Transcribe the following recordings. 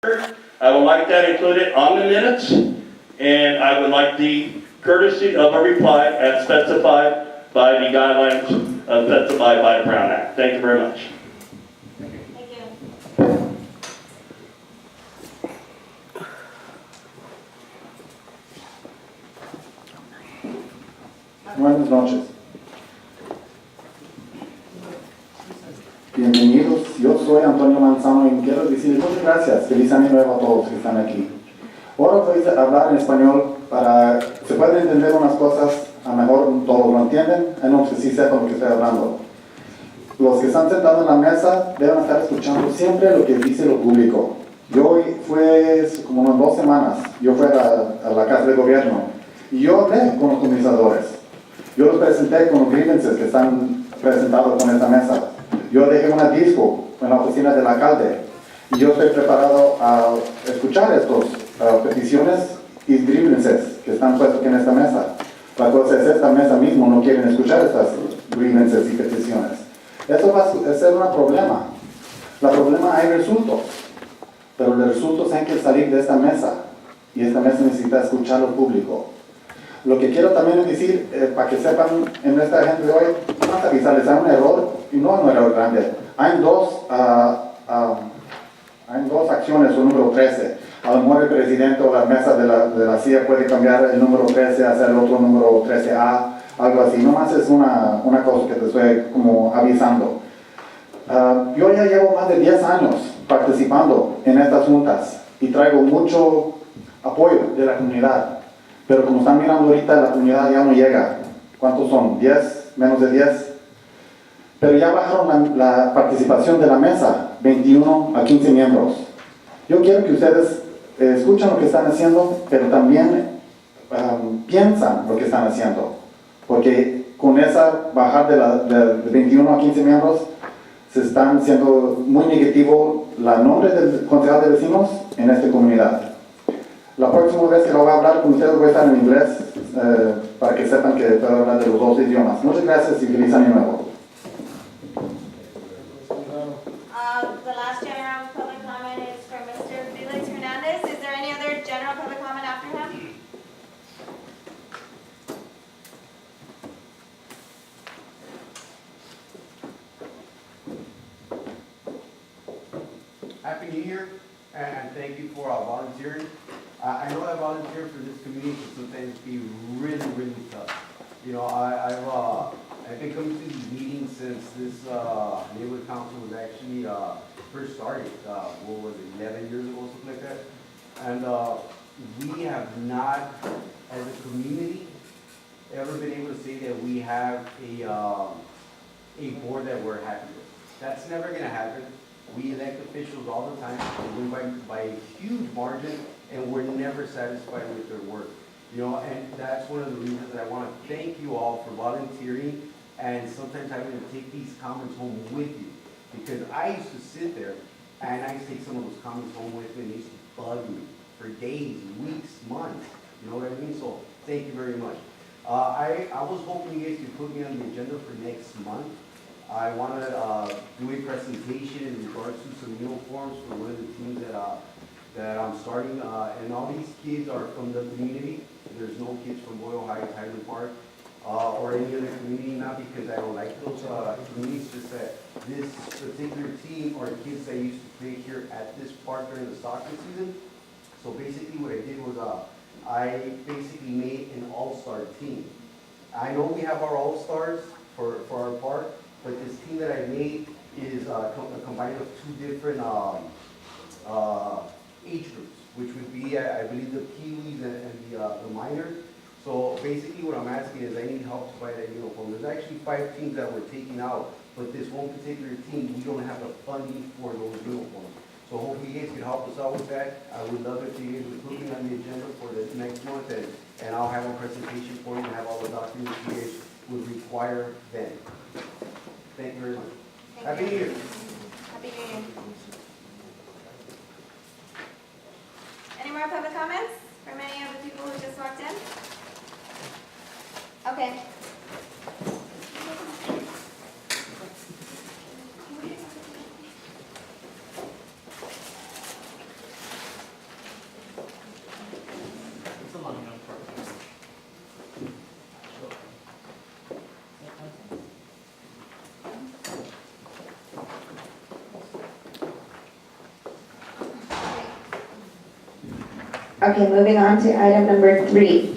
I would like that included on the minutes, and I would like the courtesy of a reply as specified by the guidelines specified by the Brown Act. Thank you very much. Thank you. Buenas noches. Bienvenidos, yo soy Antonio Manzano y quiero decir muchas gracias. Feliz año nuevo a todos que están aquí. Ahora voy a hablar en español para que se puedan entender unas cosas, a lo mejor todos lo entienden, hay unos que sí sepan lo que estoy hablando. Los que están sentados en la mesa deben estar escuchando siempre lo que dice lo público. Yo fue como unas 2 semanas, yo fui a la casa de gobierno y yo hablé con los comisionadores. Yo los presenté con los grievances que están presentados con esta mesa. Yo dejé una disco en la oficina del alcalde y yo estoy preparado a escuchar estas peticiones y grievances que están puestos en esta mesa. La cosa es esta mesa mismo no quieren escuchar estas grievances y peticiones. Eso va a ser un problema. El problema hay resultados, pero los resultados hay que salir de esta mesa y esta mesa necesita escuchar al público. Lo que quiero también decir, para que sepan en esta gente de hoy, vamos a avisarles, hay un error, y no es un error grande. Hay dos acciones, o número 13. A lo mejor el presidente o la mesa de la CIA puede cambiar el número 13 a hacer el otro número 13A, algo así. Nomás es una cosa que te estoy como avisando. Yo ya llevo más de 10 años participando en estas juntas y traigo mucho apoyo de la comunidad. Pero como están mirando ahorita, la comunidad ya no llega. ¿Cuántos son? ¿10? ¿Menos de 10? Pero ya bajaron la participación de la mesa, 21 a 15 miembros. Yo quiero que ustedes escuchen lo que están haciendo, pero también piensan lo que están haciendo. Porque con esa bajar de 21 a 15 miembros, se están siendo muy negativo el nombre del concejal de vecinos en esta comunidad. La próxima vez que lo voy a hablar con ustedes voy a estar en inglés para que sepan que puedo hablar de los 2 idiomas. Muchas gracias y feliz año nuevo. The last general public comment is from Mr. Felix Hernandez. Is there any other general public comment after him? Happy New Year, and thank you for volunteering. I know I volunteer for this community can sometimes be really, really tough. You know, I've been coming to these meetings since this neighborhood council was actually first started. What was it, 11 years ago, something like that? And we have not, as a community, ever been able to say that we have a board that we're happy with. That's never going to happen. We elect officials all the time, and we win by a huge margin, and we're never satisfied with their work. You know, and that's one of the reasons that I want to thank you all for volunteering and sometimes having to take these comments home with you. Because I used to sit there and I used to take some of those comments home with me and it used to bug me for days, weeks, months. You know what I mean? So thank you very much. I was hoping you guys could put me on the agenda for next month. I want to do a presentation in regards to some uniforms for one of the teams that I'm starting. And all these kids are from the community. There's no kids from Boyle Heights, Highland Park, or any other community, not because I don't like those communities, just that this particular team are kids that used to play here at this park during the soccer season. So basically what I did was I basically made an all-star team. I know we have our all-stars for our park, but this team that I made is a combined of 2 different age groups, which would be, I believe, the Pee-wees and the minors. So basically what I'm asking is I need help to buy that uniform. There's actually 5 teams that we're taking out, but this one particular team, we don't have the funding for those uniforms. So hopefully you guys can help us out with that. I would love it if you guys would put me on the agenda for the next month, and I'll have a presentation for you and have all the documents you guys would require then. Thank you very much. Happy New Year. Happy New Year. Any more public comments from any of the people who just walked in? Okay. It's a long enough process. Okay, moving on to item number 3.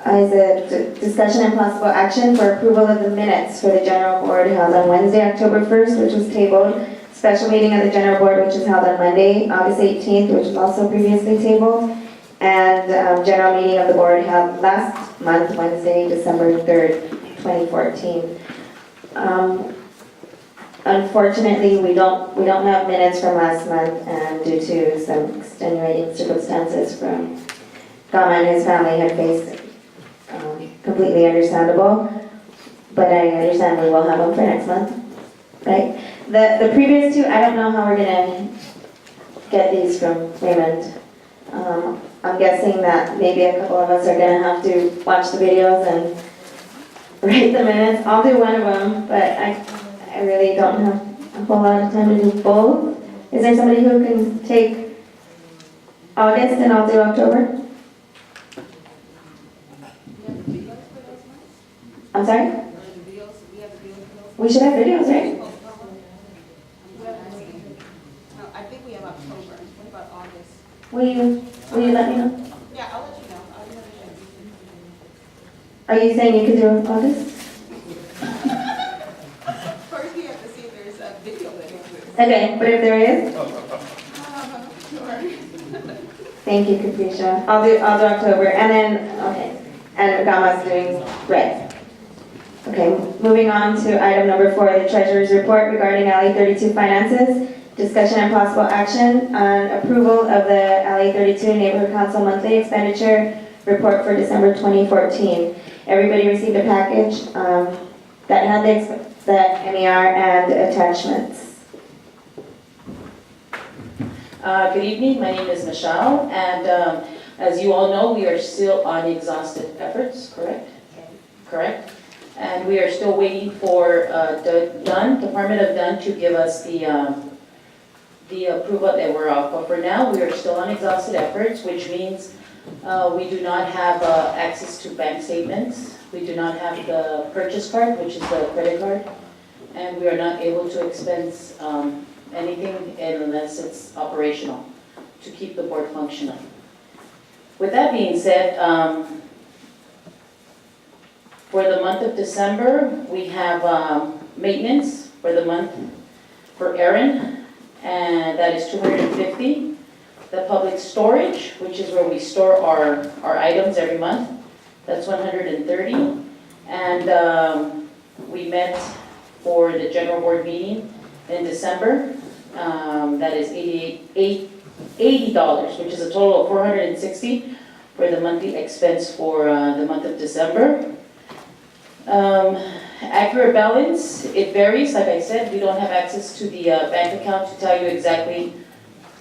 Is a discussion and possible action for approval of the minutes for the general board held on Wednesday, October 1st, which was tabled. Special meeting of the general board, which is held on Monday, August 18th, which was also previously tabled. And general meeting of the board held last month, Wednesday, December 3rd, 2014. Unfortunately, we don't have minutes from last month, and due to some extenuating circumstances from Gama and his family had faced, completely understandable. But I understand we will have them for next month, right? The previous 2, I don't know how we're gonna get these from Raymond. I'm guessing that maybe a couple of us are gonna have to watch the videos and write the minutes. I'll do one of them, but I really don't have a whole lot of time to do both. Is there somebody who can take August and I'll do October? I'm sorry? We should have videos, right? I think we have October. What about August? Will you let me know? Yeah, I'll let you know. I'll let you know. Are you saying you could do August? First, we have to see if there's a video that exists. Okay, but if there is, Sure. thank you, Capricia. I'll do October, and then, okay, and Gama's doing red. Okay, moving on to item number 4, the treasurer's report regarding LA 32 finances. Discussion and possible action on approval of the LA 32 Neighborhood Council monthly expenditure report for December 2014. Everybody received a package that had the MER and attachments. Good evening, my name is Michelle, and as you all know, we are still on exhausted efforts, correct? Correct? And we are still waiting for Department of Dunn to give us the approval that we're off. But for now, we are still on exhausted efforts, which means we do not have access to bank statements. We do not have the purchase card, which is the credit card, and we are not able to expense anything unless it's operational to keep the board functional. With that being said, for the month of December, we have maintenance for the month for Erin, and that is $250. The public storage, which is where we store our items every month, that's $130. And we met for the general board meeting in December. That is $80, which is a total of $460 for the monthly expense for the month of December. Accurate balance, it varies. Like I said, we don't have access to the bank account to tell you exactly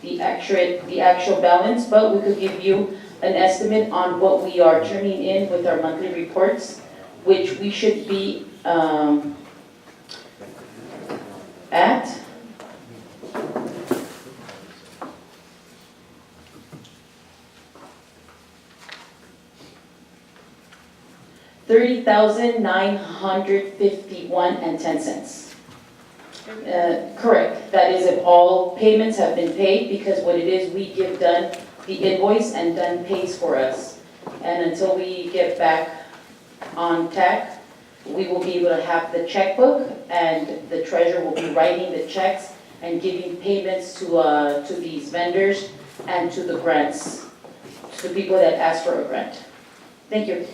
the actual balance, but we could give you an estimate on what we are turning in with our monthly reports, which we should be at $30,951.10. Correct. That is if all payments have been paid, because what it is, we give Dunn the invoice and Dunn pays for us. And until we get back on tack, we will be able to have the checkbook, and the treasurer will be writing the checks and giving payments to these vendors and to the grants, to the people that ask for a grant. Thank you.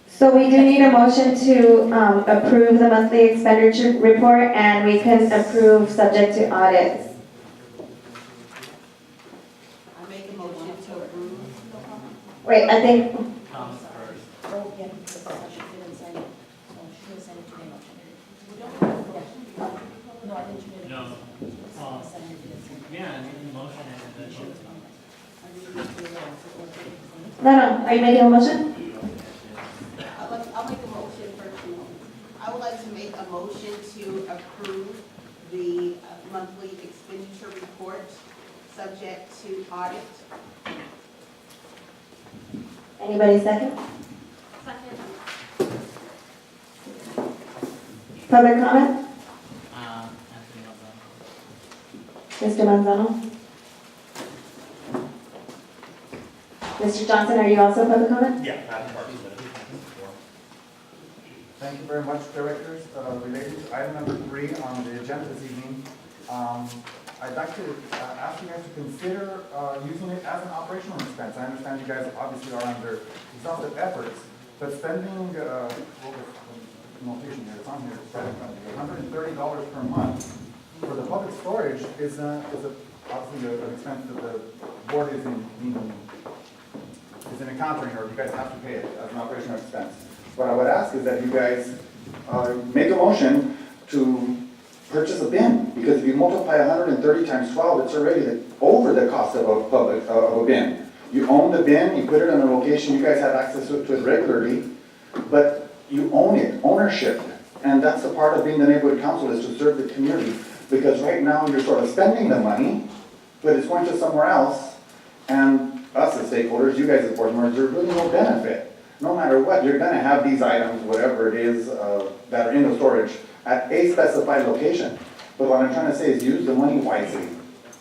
So we do need a motion to approve the monthly expenditure report, and we can approve subject to audits. I make a motion to approve. Wait, I think, Thomas first. Oh, yeah, because she didn't sign it. So she will send it to the motion. No, I think she didn't. No. Oh. Sign it to the motion. Yeah, I made the motion and then she was. no, are you making a motion? I'll make a motion first. I would like to make a motion to approve the monthly expenditure report subject to audit. Anybody second? Second. Public comment? Anthony Lozano. Mr. Manzano? Mr. Johnson, are you also public comment? Yeah, Madam Clerk. Thank you very much, Directors. Related to item number 3 on the agenda this evening, I'd like to ask you guys to consider using it as an operational expense. I understand you guys obviously are under exhaustive efforts, but spending, what was the notation here, it's on here, it's right in front of you, $130 per month for the public storage is obviously an expense that the board is encountering, or you guys have to pay it as an operational expense. What I would ask is that you guys make a motion to purchase a bin, because if you multiply 130 times 12, it's already over the cost of a bin. You own the bin, you put it in a location, you guys have access to it regularly, but you own it, ownership. And that's the part of being the neighborhood council, is to serve the community. Because right now, you're sort of spending the money, but it's going to somewhere else, and us as stakeholders, you guys as board members, there's really no benefit. No matter what, you're gonna have these items, whatever it is, that are in the storage at a specified location. But what I'm trying to say is use the money wisely.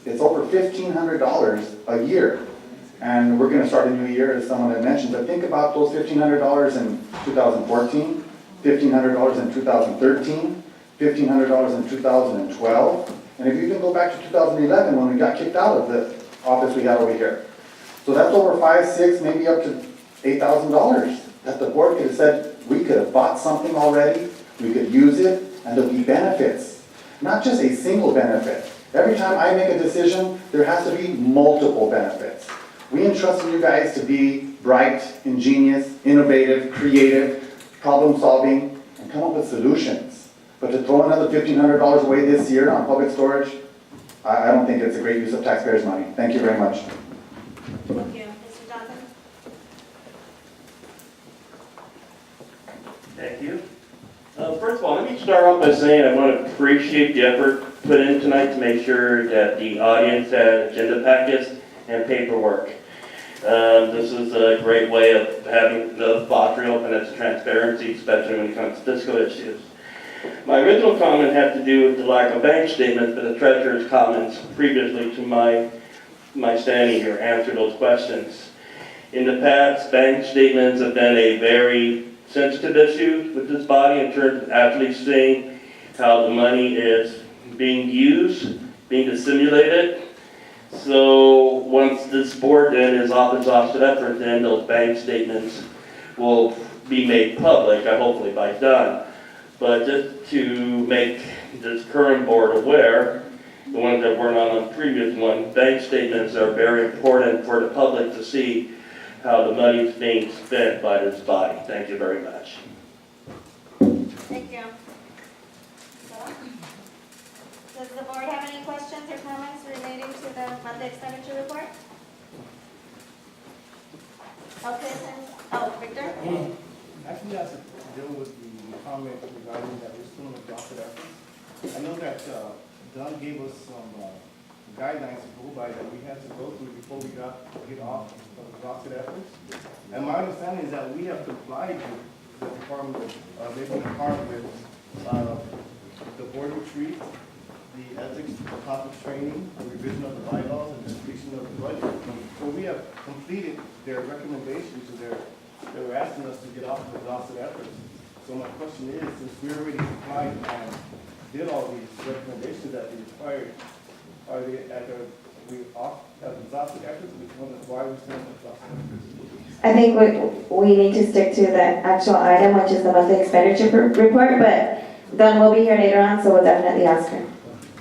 It's over $1,500 a year. And we're gonna start a new year, as someone had mentioned, but think about those $1,500 in 2014, $1,500 in 2013, $1,500 in 2012, and if you can go back to 2011 when we got kicked out of the office we had over here. So that's over $5,000, $6,000, maybe up to $8,000 that the board could have said, we could have bought something already, we could use it, and there'll be benefits. Not just a single benefit. Every time I make a decision, there has to be multiple benefits. We entrust you guys to be bright, ingenious, innovative, creative, problem-solving, and come up with solutions. But to throw another $1,500 away this year on public storage, I don't think it's a great use of taxpayers' money. Thank you very much. Thank you. Mr. Johnson? Thank you. First of all, let me start off by saying I want to appreciate the effort put in tonight to make sure that the audience had agenda packets and paperwork. This is a great way of having the boundary open as transparency, especially when it comes to fiscal issues. My original comment had to do with the lack of bank statements, but the treasurer's comments previously to my standing here answered those questions. In the past, bank statements have been a very sensitive issue with this body in terms of actually seeing how the money is being used, being dissimulated. So once this board then is off exhausted effort, then those bank statements will be made public, hopefully by Don. But just to make this current board aware, the ones that weren't on the previous one, bank statements are very important for the public to see how the money is being spent by this body. Thank you very much. Thank you. Does the board have any questions or comments relating to the monthly expenditure report? Okay, Victor? Actually, as to deal with the comment regarding that we're still in exhausted efforts, I know that Don gave us some guidelines to go by that we had to go through before we get off of exhausted efforts. And my understanding is that we have complied with the department, maybe the department with the board retreat, the ethics, the topic training, the revision of the bylaws, and the completion of the budget. So we have completed their recommendations, and they're asking us to get off of exhausted efforts. So my question is, since we already complied and did all these recommendations that they required, are we off of exhausted efforts? Why are we still in exhausted efforts? I think we need to stick to the actual item, which is the monthly expenditure report, but Don will be here later on, so we'll definitely ask her.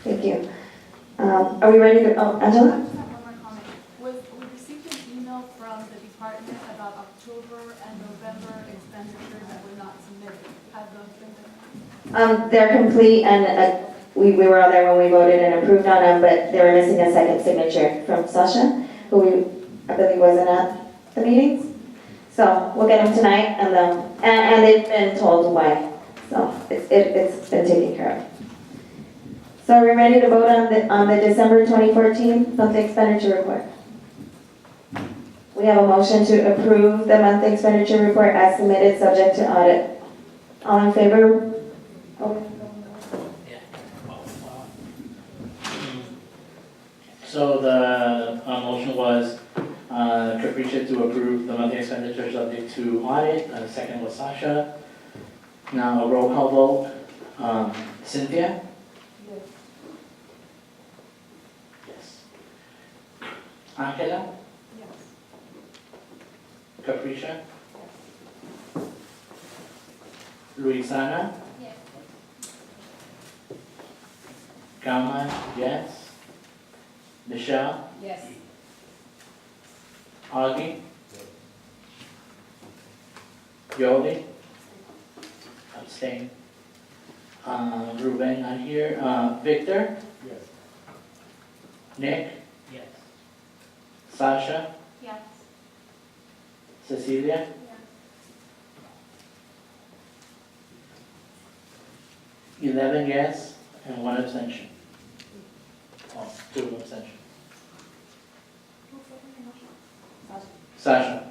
Thank you. Are we ready to, Angela? I just have one more comment. We received an email from the department about October and November expenditures that were not submitted. Have those been done? They're complete, and we were all there when we voted and approved on them, but they were missing a second signature from Sasha, who I believe wasn't at the meetings. So we'll get them tonight, and they've been told why. So it's been taken care of. So are we ready to vote on the December 2014 monthly expenditure report? We have a motion to approve the monthly expenditure report as submitted, subject to audit. All in favor? Oh, Yeah. So the motion was Capricia to approve the monthly expenditure subject to audit, and the second was Sasha. Now a roll call vote. Cynthia? Yes. Angela? Yes. Capricia? Luisana? Yes. Gama? Yes. Michelle? Yes. Augie? Yoli? Abstain. Ruben not here. Victor? Yes. Nick? Yes. Sasha? Yes. Cecilia? Yes. 11 yes and 1 abstention. Oh, 2 abstention. Sasha?